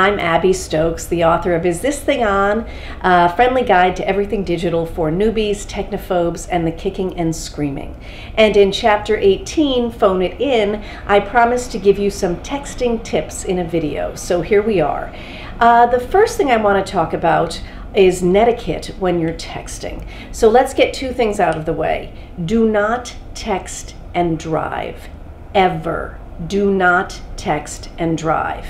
I'm Abby Stokes, the author of Is This Thing On? A friendly guide to everything digital for newbies, technophobes, and the kicking and screaming. And in Chapter 18, Phone It In, I promised to give you some texting tips in a video. So here we are. The first thing I want to talk about is netiquette when you're texting. So let's get two things out of the way. Do not text and drive. Ever. Do not text and drive.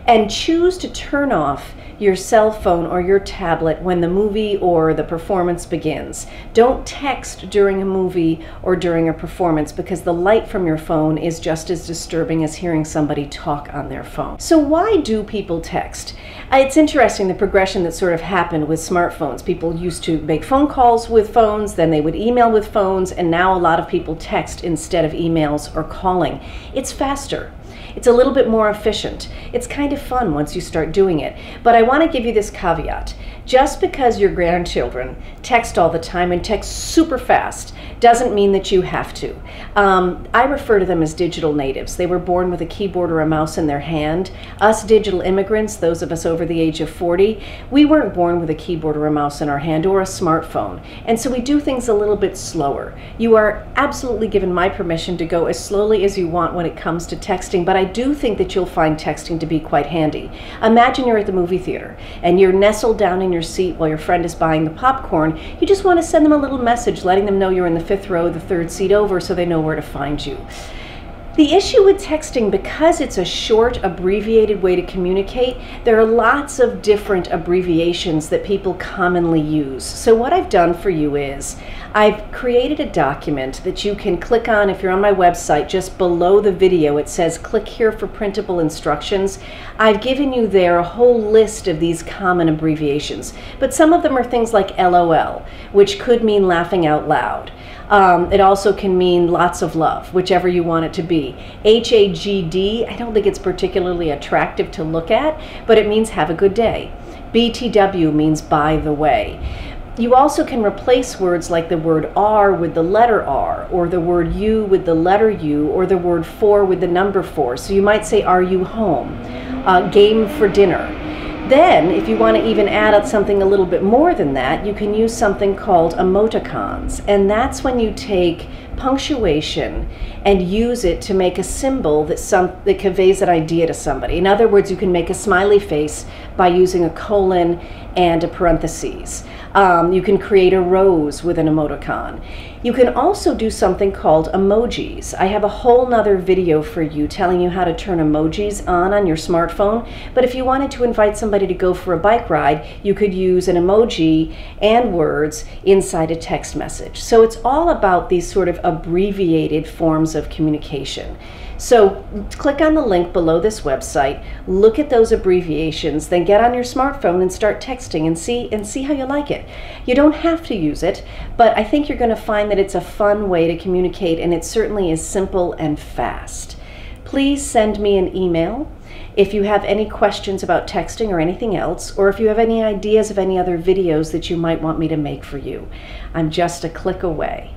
And choose to turn off your cell phone or your tablet when the movie or the performance begins. Don't text during a movie or during a performance because the light from your phone is just as disturbing as hearing somebody talk on their phone. So why do people text? It's interesting the progression that sort of happened with smartphones. People used to make phone calls with phones, then they would email with phones, and now a lot of people text instead of emails or calling. It's faster. It's a little bit more efficient. It's kind of fun once you start doing it. But I want to give you this caveat. Just because your grandchildren text all the time and text super fast doesn't mean that you have to. I refer to them as digital natives. They were born with a keyboard or a mouse in their hand. Us digital immigrants, those of us over the age of 40, we weren't born with a keyboard or a mouse in our hand or a smartphone. And so we do things a little bit slower. You are absolutely given my permission to go as slowly as you want when it comes to texting, but I do think that you'll find texting to be quite handy. Imagine you're at the movie theater and you're nestled down in your seat while your friend is buying the popcorn. You just want to send them a little message letting them know you're in the 5th row, the 3rd seat over, so they know where to find you. The issue with texting, because it's a short, abbreviated way to communicate, there are lots of different abbreviations that people commonly use. So what I've done for you is I've created a document that you can click on. If you're on my website, just below the video it says click here for printable instructions. I've given you there a whole list of these common abbreviations, but some of them are things like LOL, which could mean laughing out loud. It also can mean lots of love, whichever you want it to be. HAGD, I don't think it's particularly attractive to look at, but it means have a good day. BTW means by the way. You also can replace words like the word R with the letter R, or the word U with the letter U, or the word 4 with the number 4. So you might say, are you home? Game for dinner. Then, if you want to even add up something a little bit more than that, you can use something called emoticons. And that's when you take punctuation and use it to make a symbol that conveys an idea to somebody. In other words, you can make a smiley face by using a colon and a parentheses. You can create a rose with an emoticon. You can also do something called emojis. I have a whole nother video for you telling you how to turn emojis on your smartphone, but if you wanted to invite somebody to go for a bike ride, you could use an emoji and words inside a text message. So it's all about these sort of abbreviated forms of communication. So click on the link below this website, look at those abbreviations, then get on your smartphone and start texting and see how you like it. You don't have to use it, but I think you're going to find that it's a fun way to communicate, and it certainly is simple and fast. Please send me an email if you have any questions about texting or anything else, or if you have any ideas of any other videos that you might want me to make for you. I'm just a click away.